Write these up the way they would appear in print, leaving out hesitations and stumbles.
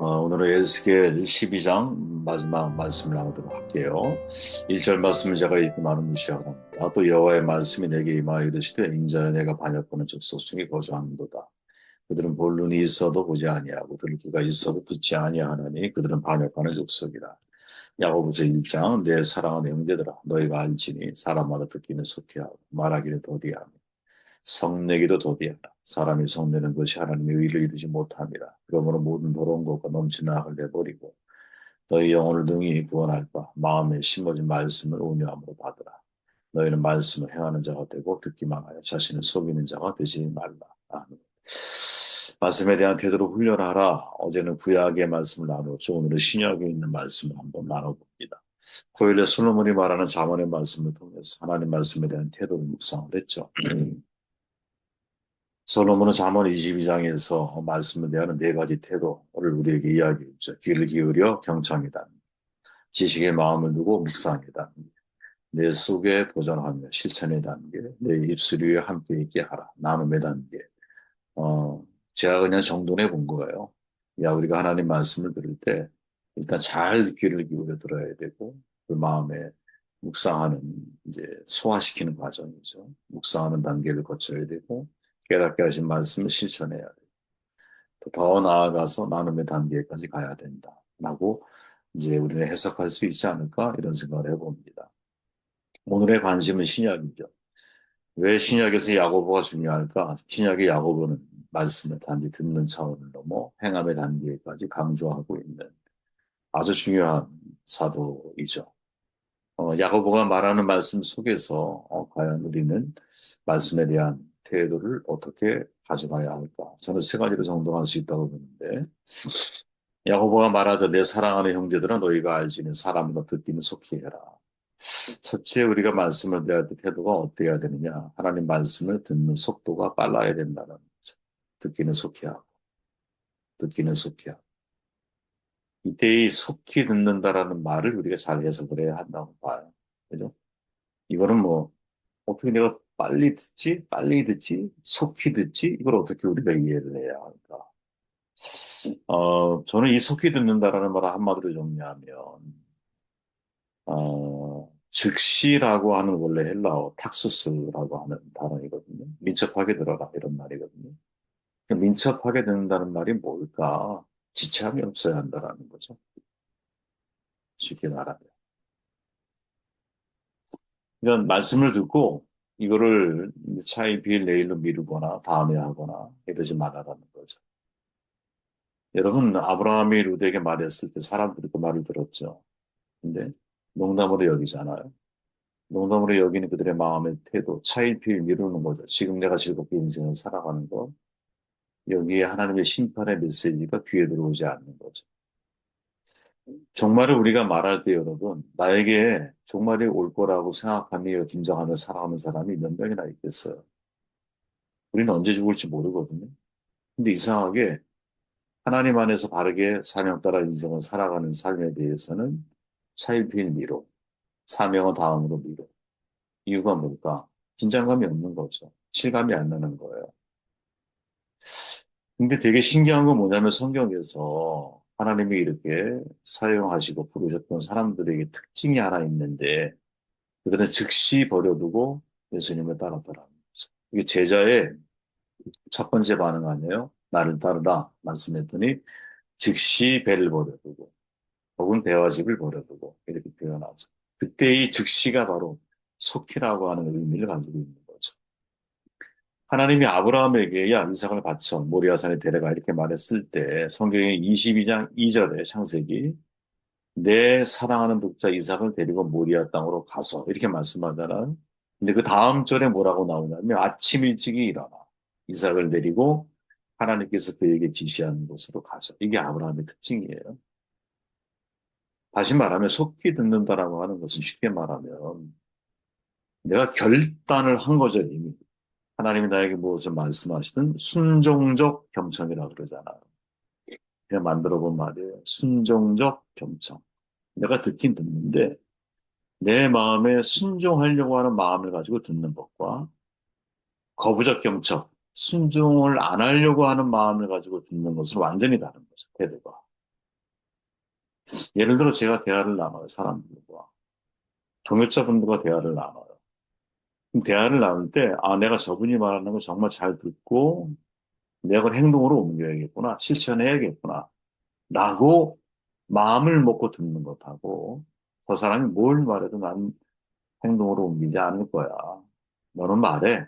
오늘은 에스겔 12장 마지막 말씀을 나누도록 할게요. 1절 말씀을 제가 읽고 나누기 시작합니다. 또 여호와의 말씀이 내게 임하여 이르시되 인자여 내가 반역하는 족속 중에 거주하는도다. 그들은 볼 눈이 있어도 보지 아니하고 들을 귀가 있어도 듣지 아니하나니 그들은 반역하는 족속이라. 야고보서 1장 내 사랑하는 형제들아 너희가 알지니 사람마다 듣기는 속히하고 말하기는 더디하며 성내기도 더디하라. 사람이 성내는 것이 하나님의 의를 이루지 못함이라. 그러므로 모든 더러운 것과 넘치는 악을 내버리고 너희 영혼을 능히 구원할 바 마음에 심어진 말씀을 온유함으로 받으라. 너희는 말씀을 행하는 자가 되고 듣기만 하여 자신을 속이는 자가 되지 말라. 아멘. 말씀에 대한 태도를 훈련하라. 어제는 구약의 말씀을 나누었죠. 오늘은 신약에 있는 말씀을 한번 나눠봅니다. 고일의 솔로몬이 말하는 잠언의 말씀을 통해서 하나님 말씀에 대한 태도를 묵상을 했죠. 솔로몬은 잠언 22장에서 말씀을 대하는 네 가지 태도를 우리에게 이야기했죠. 귀를 기울여 경청이다. 지식의 마음을 두고 묵상이다. 내 속에 도전하며 실천의 단계, 내 입술 위에 함께 있게 하라. 나눔의 단계. 어, 제가 그냥 정돈해 본 거예요. 야, 우리가 하나님 말씀을 들을 때 일단 잘 귀를 기울여 들어야 되고 그 마음에 묵상하는 이제 소화시키는 과정이죠. 묵상하는 단계를 거쳐야 되고 깨닫게 하신 말씀을 실천해야 돼요. 더 나아가서 나눔의 단계까지 가야 된다. 라고 이제 우리는 해석할 수 있지 않을까 이런 생각을 해봅니다. 오늘의 관심은 신약이죠. 왜 신약에서 야고보가 중요할까? 신약의 야고보는 말씀을 단지 듣는 차원을 넘어 행함의 단계까지 강조하고 있는 아주 중요한 사도이죠. 야고보가 말하는 말씀 속에서 과연 우리는 말씀에 대한 태도를 어떻게 가져가야 할까? 저는 세 가지로 정동할 수 있다고 보는데 야고보가 말하되 내 사랑하는 형제들아 너희가 알지는 사람으로 듣기는 속히 해라. 첫째 우리가 말씀을 대할 때 태도가 어때야 되느냐? 하나님 말씀을 듣는 속도가 빨라야 된다는 거죠. 듣기는 속히 하고 듣기는 속히 하고 이때 이 속히 듣는다라는 말을 우리가 잘 해석을 해야 한다고 봐요. 그죠? 이거는 뭐 어떻게 내가 빨리 듣지? 빨리 듣지? 속히 듣지? 이걸 어떻게 우리가 이해를 해야 할까? 저는 이 속히 듣는다라는 말을 한마디로 정리하면, 즉시라고 하는 원래 헬라어 탁스스라고 하는 단어이거든요. 민첩하게 들어라 이런 말이거든요. 민첩하게 듣는다는 말이 뭘까? 지체함이 없어야 한다라는 거죠. 쉽게 말하면. 이런 말씀을 듣고 이거를 차이 빌 내일로 미루거나 다음에 하거나 이러지 말아라는 거죠. 여러분, 아브라함이 룻에게 말했을 때 사람들이 그 말을 들었죠. 근데 농담으로 여기잖아요. 농담으로 여기는 그들의 마음의 태도, 차일피일 미루는 거죠. 지금 내가 즐겁게 인생을 살아가는 거. 여기에 하나님의 심판의 메시지가 귀에 들어오지 않는 거죠. 종말을 우리가 말할 때 여러분, 나에게 종말이 올 거라고 생각하며 긴장하며 살아가는 사람이 몇 명이나 있겠어요. 우리는 언제 죽을지 모르거든요. 근데 이상하게 하나님 안에서 바르게 사명 따라 인생을 살아가는 삶에 대해서는 차일피일 미뤄. 사명은 다음으로 미뤄. 이유가 뭘까? 긴장감이 없는 거죠. 실감이 안 나는 거예요. 근데 되게 신기한 건 뭐냐면 성경에서 하나님이 이렇게 사용하시고 부르셨던 사람들에게 특징이 하나 있는데 그들은 즉시 버려두고 예수님을 따랐더라는 거죠. 이게 제자의 첫 번째 반응 아니에요? 나를 따르라 말씀했더니 즉시 배를 버려두고 혹은 배와 집을 버려두고 이렇게 표현하죠. 그때 이 즉시가 바로 속히라고 하는 의미를 가지고 있는 거죠. 하나님이 아브라함에게 야 이삭을 바쳐 모리아산에 데려가 이렇게 말했을 때 성경의 22장 2절에 창세기 내 사랑하는 독자 이삭을 데리고 모리아 땅으로 가서 이렇게 말씀하잖아요. 근데 그 다음 절에 뭐라고 나오냐면 아침 일찍이 일어나 이삭을 데리고 하나님께서 그에게 지시한 곳으로 가죠. 이게 아브라함의 특징이에요. 다시 말하면 속히 듣는다라고 하는 것은 쉽게 말하면 내가 결단을 한 거죠, 이미. 하나님이 나에게 무엇을 말씀하시든 순종적 경청이라 그러잖아요. 그냥 만들어 본 말이에요. 순종적 경청. 내가 듣긴 듣는데 내 마음에 순종하려고 하는 마음을 가지고 듣는 것과 거부적 경청, 순종을 안 하려고 하는 마음을 가지고 듣는 것은 완전히 다른 거죠, 태도가. 예를 들어 제가 대화를 나눠요, 사람들과. 동역자분들과 대화를 나눠요. 그럼 대화를 나눌 때, 아, 내가 저분이 말하는 거 정말 잘 듣고, 내가 그걸 행동으로 옮겨야겠구나, 실천해야겠구나, 라고 마음을 먹고 듣는 것하고, 저 사람이 뭘 말해도 난 행동으로 옮기지 않을 거야. 너는 말해.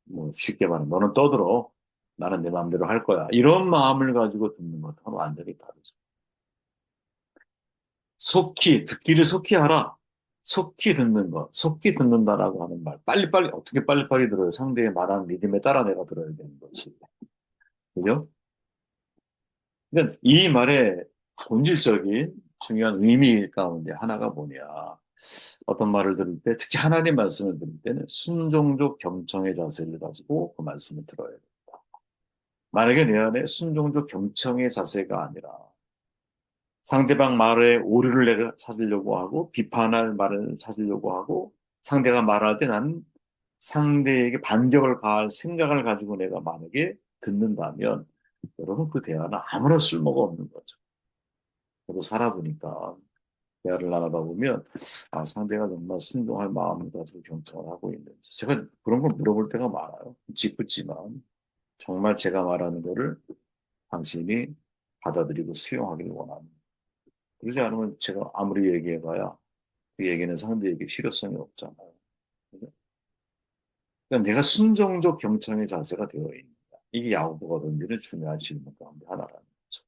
뭐 쉽게 말하면 너는 떠들어. 나는 내 마음대로 할 거야. 이런 마음을 가지고 듣는 것하고 완전히 다르죠. 속히, 듣기를 속히 하라. 속히 듣는 것, 속히 듣는다라고 하는 말. 빨리빨리, 어떻게 빨리빨리 들어요? 상대의 말하는 리듬에 따라 내가 들어야 되는 거지. 그죠? 그러니까 이 말의 본질적인 중요한 의미 가운데 하나가 뭐냐. 어떤 말을 들을 때, 특히 하나님 말씀을 들을 때는 순종적 경청의 자세를 가지고 그 말씀을 들어야 돼. 만약에 내 안에 순종적 경청의 자세가 아니라 상대방 말에 오류를 내가 찾으려고 하고 비판할 말을 찾으려고 하고 상대가 말할 때 나는 상대에게 반격을 가할 생각을 가지고 내가 만약에 듣는다면 여러분 그 대화는 아무런 쓸모가 없는 거죠. 저도 살아보니까 대화를 나누다 보면 아, 상대가 정말 순종할 마음을 가지고 경청을 하고 있는지 제가 그런 걸 물어볼 때가 많아요. 짓궂지만 정말 제가 말하는 거를 당신이 받아들이고 수용하기를 원합니다. 그러지 않으면 제가 아무리 얘기해봐야 그 얘기는 상대에게 실효성이 없잖아요. 그죠? 그러니까 내가 순종적 경청의 자세가 되어 있는다. 이게 야고보가 던지는 중요한 질문 가운데 하나라는 거죠.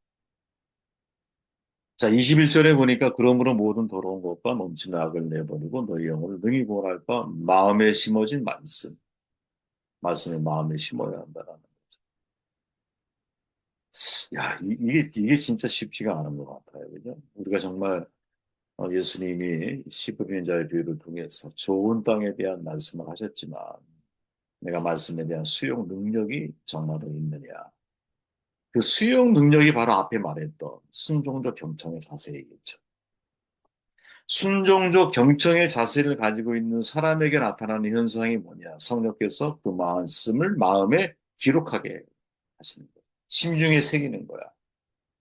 자, 21절에 보니까 그러므로 모든 더러운 것과 넘치는 악을 내버리고 너희 영혼을 능히 구원할까 마음에 심어진 말씀. 말씀을 마음에 심어야 한다라는 거죠. 야, 이게 진짜 쉽지가 않은 것 같아요. 그죠? 우리가 정말 예수님이 씨 뿌리는 자의 비유를 통해서 좋은 땅에 대한 말씀을 하셨지만 내가 말씀에 대한 수용 능력이 정말로 있느냐. 그 수용 능력이 바로 앞에 말했던 순종적 경청의 자세이겠죠. 순종적 경청의 자세를 가지고 있는 사람에게 나타나는 현상이 뭐냐. 성령께서 그 말씀을 마음에 기록하게 하시는 거예요. 심중에 새기는 거야.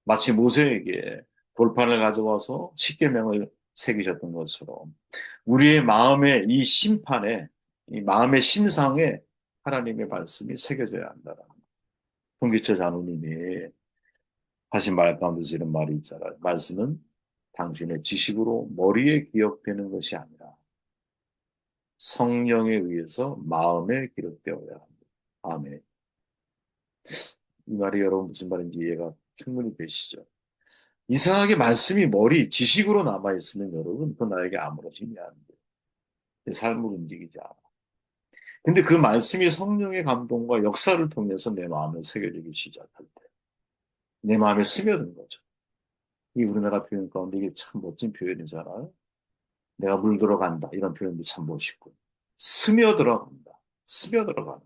마치 모세에게 돌판을 가져와서 십계명을 새기셨던 것처럼 우리의 마음의 이 심판에, 이 마음의 심상에 하나님의 말씀이 새겨져야 한다는 거예요. 통기처 장로님이 하신 말 가운데서 이런 말이 있잖아요. 말씀은 당신의 지식으로 머리에 기억되는 것이 아니라 성령에 의해서 마음에 기록되어야 합니다. 아멘. 이 말이 여러분 무슨 말인지 이해가 충분히 되시죠? 이상하게 말씀이 머리, 지식으로 남아있으면 여러분, 그 나에게 아무런 힘이 안 돼요. 내 삶을 움직이지 않아. 근데 그 말씀이 성령의 감동과 역사를 통해서 내 마음에 새겨지기 시작할 때, 내 마음에 스며든 거죠. 이 우리나라 표현 가운데 이게 참 멋진 표현이잖아요. 내가 물들어간다. 이런 표현도 참 멋있고. 스며들어간다. 스며들어간다.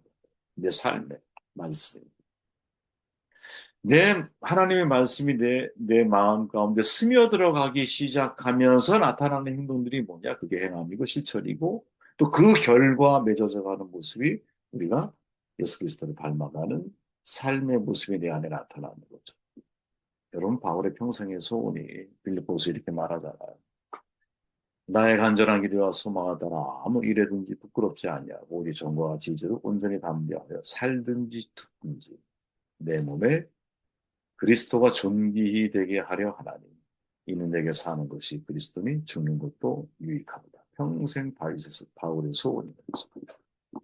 내 삶에, 말씀이. 하나님의 말씀이 내 마음 가운데 스며들어가기 시작하면서 나타나는 행동들이 뭐냐? 그게 행함이고 실천이고 또 그 결과 맺어져 가는 모습이 우리가 예수 그리스도를 닮아가는 삶의 모습이 내 안에 나타나는 거죠. 여러분, 바울의 평생의 소원이 빌립보서 이렇게 말하잖아요. 나의 간절한 기대와 소망을 따라 아무 일에든지 부끄럽지 아니하고 우리 정과 지지로 온전히 담대하여 살든지 죽든지 내 몸에 그리스도가 존귀히 되게 하려 하나니 이는 내게 사는 것이 그리스도니 죽는 것도 유익합니다. 평생 바울의 소원인 거죠.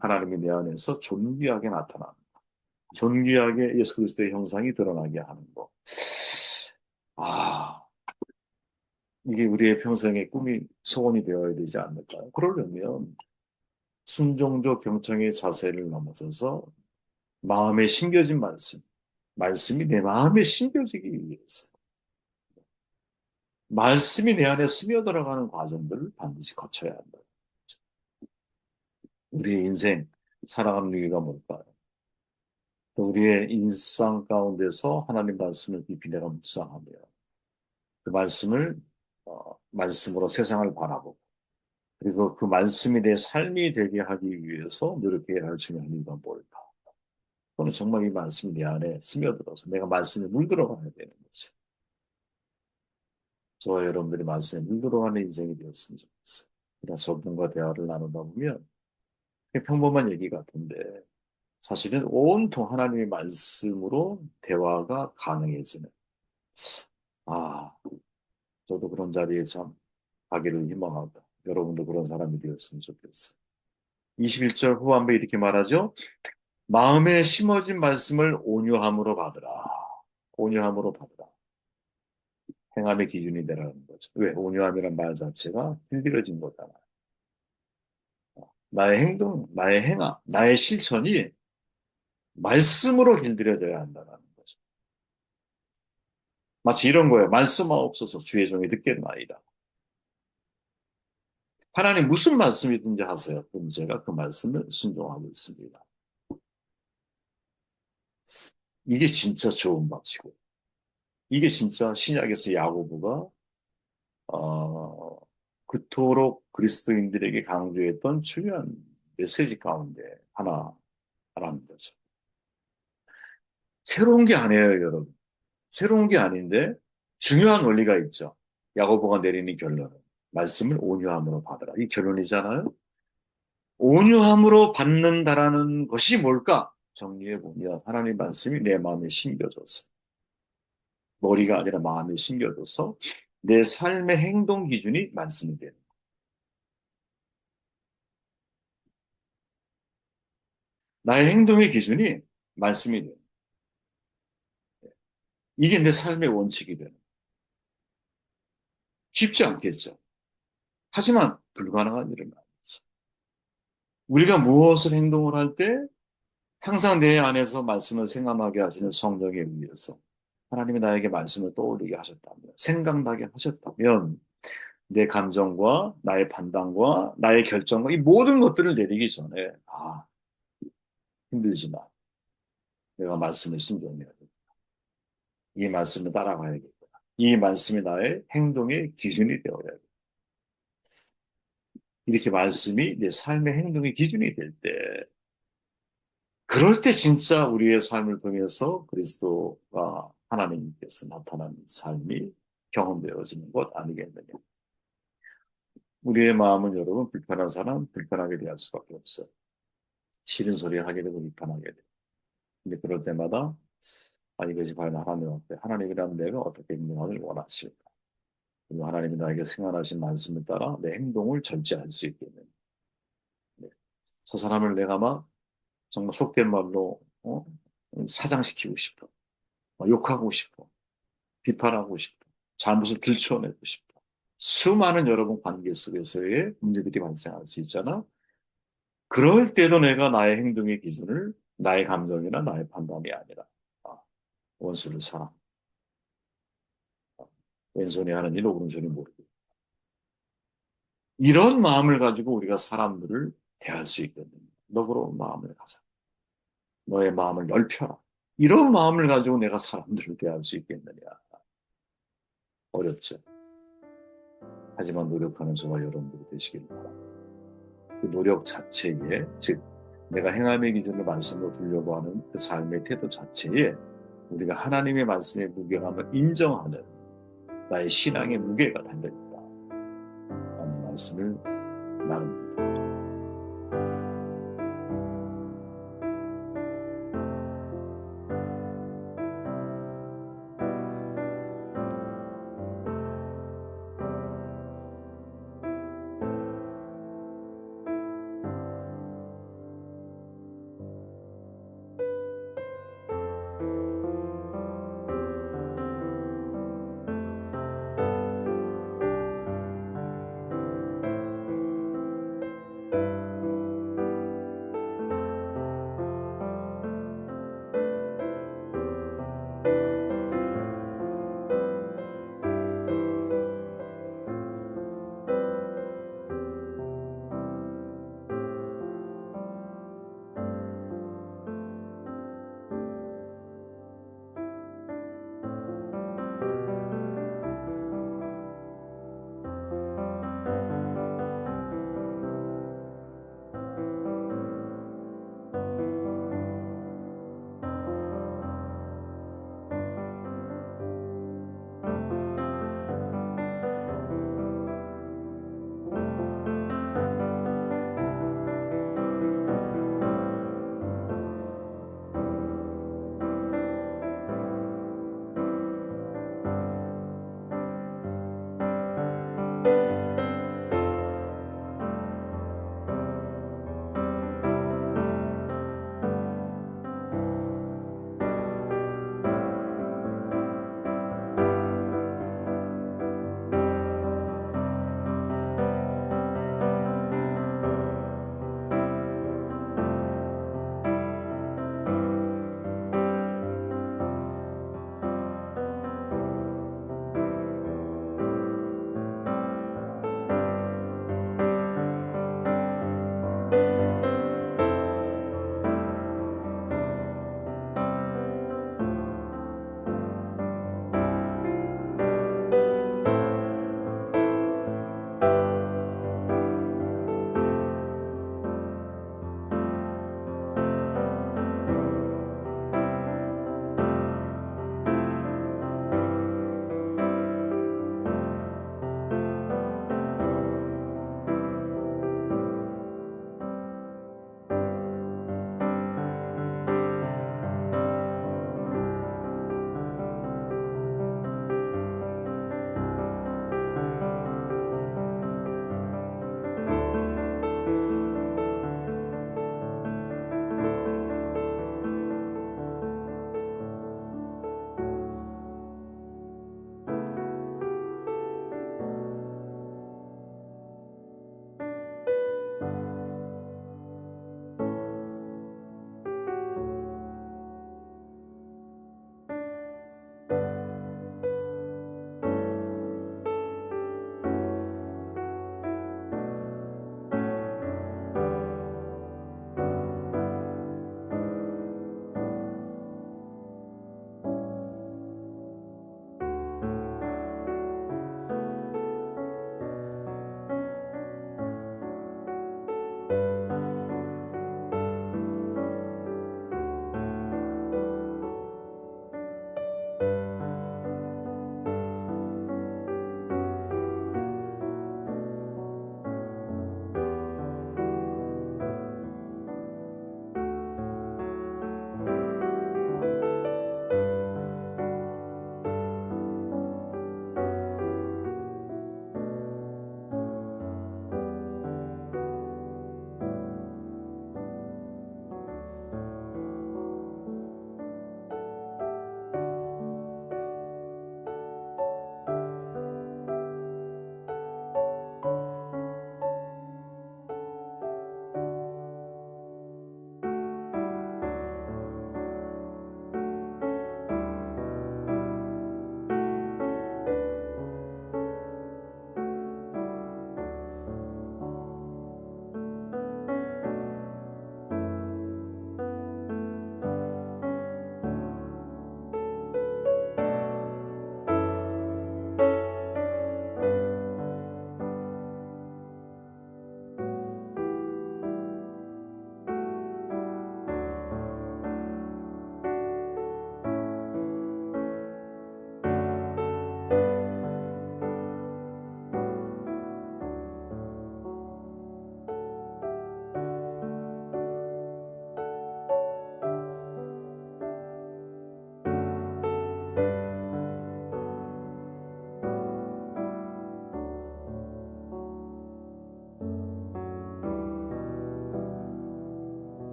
하나님이 내 안에서 존귀하게 나타나는 존귀하게 예수 그리스도의 형상이 드러나게 하는 것. 아, 이게 우리의 평생의 꿈이 소원이 되어야 되지 않을까요? 그러려면 순종적 경청의 자세를 넘어서서 마음에 심겨진 말씀, 말씀이 내 마음에 심겨지기 위해서 말씀이 내 안에 스며들어가는 과정들을 반드시 거쳐야 한다. 우리의 인생, 살아가는 이유가 뭘까요? 또 우리의 일상 가운데서 하나님 말씀을 깊이 내가 묵상하며 그 말씀을 말씀으로 세상을 바라보고 그리고 그 말씀이 내 삶이 되게 하기 위해서 노력해야 할 중요한 이유가 뭘까? 그거는 정말 이 말씀이 내 안에 스며들어서 내가 말씀에 물들어가야 되는 거지. 저와 여러분들이 말씀에 물들어가는 인생이 되었으면 좋겠어요. 그러나 저분과 대화를 나누다 보면 그냥 평범한 얘기 같은데 사실은 온통 하나님의 말씀으로 대화가 가능해지는 아, 저도 그런 자리에 참 가기를 희망한다. 여러분도 그런 사람이 되었으면 좋겠어요. 21절 후반부에 이렇게 말하죠. 마음에 심어진 말씀을 온유함으로 받으라. 온유함으로 받으라. 행함의 기준이 되라는 거죠. 왜? 온유함이란 말 자체가 길들여진 거잖아. 나의 행동, 나의 행함, 나의 실천이 말씀으로 길들여져야 한다는 거죠. 마치 이런 거예요. 말씀하옵소서 주의 종이 듣겠나이다. 하나님 무슨 말씀이든지 하세요. 그럼 제가 그 말씀을 순종하고 있습니다. 이게 진짜 좋은 방식이고 이게 진짜 신약에서 야고보가 어, 그토록 그리스도인들에게 강조했던 중요한 메시지 가운데 하나라는 거죠. 새로운 게 아니에요, 여러분. 새로운 게 아닌데 중요한 원리가 있죠. 야고보가 내리는 결론은 말씀을 온유함으로 받으라. 이 결론이잖아요. 온유함으로 받는다라는 것이 뭘까? 정리해 보면 하나님 말씀이 내 마음에 심겨져서 머리가 아니라 마음에 심겨져서 내 삶의 행동 기준이 말씀이 되는 거예요. 나의 행동의 기준이 말씀이 돼요. 이게 내 삶의 원칙이 되는 거예요. 쉽지 않겠죠. 하지만 불가능한 일은 아니죠. 우리가 무엇을 행동을 할 때 항상 내 안에서 말씀을 생각나게 하시는 성령에 의해서 하나님이 나에게 말씀을 떠올리게 하셨다면, 생각나게 하셨다면 내 감정과 나의 판단과 나의 결정과 이 모든 것들을 내리기 전에 힘들지만 내가 말씀을 순종해야 돼. 이 말씀을 따라가야겠다. 이 말씀이 나의 행동의 기준이 되어야 돼. 이렇게 말씀이 내 삶의 행동의 기준이 될 때, 그럴 때 진짜 우리의 삶을 통해서 그리스도가 하나님께서 나타나는 삶이 경험되어지는 것 아니겠느냐. 우리의 마음은 여러분 불편한 사람 불편하게 대할 수밖에 없어요. 싫은 소리 하게 되고 불편하게 돼요. 근데 그럴 때마다 이것이 과연 하나님 앞에 하나님이라면 내가 어떻게 행동하길 원하실까? 그리고 하나님이 나에게 생활하신 말씀을 따라 내 행동을 절제할 수 있겠느냐. 네. 저 사람을 내가 막 정말 속된 말로 사장시키고 싶어. 욕하고 싶어. 비판하고 싶어. 잘못을 들춰내고 싶어. 수많은 여러분 관계 속에서의 문제들이 발생할 수 있잖아. 그럴 때도 내가 나의 행동의 기준을 나의 감정이나 나의 판단이 아니라 아, 원수를 사랑. 왼손이 하는 일 오른손이 모르고. 이런 마음을 가지고 우리가 사람들을 대할 수 있거든요. 너그러운 마음을 가져. 너의 마음을 넓혀라. 이런 마음을 가지고 내가 사람들을 대할 수 있겠느냐. 어렵죠. 하지만 노력하는 저와 여러분들이 되시길 바랍니다. 그 노력 자체에, 즉, 내가 행함의 기준을 말씀으로 두려고 하는 그 삶의 태도 자체에 우리가 하나님의 말씀의 무게감을 인정하는 나의 신앙의 무게가 달려있다. 라는 말씀을 나눕니다.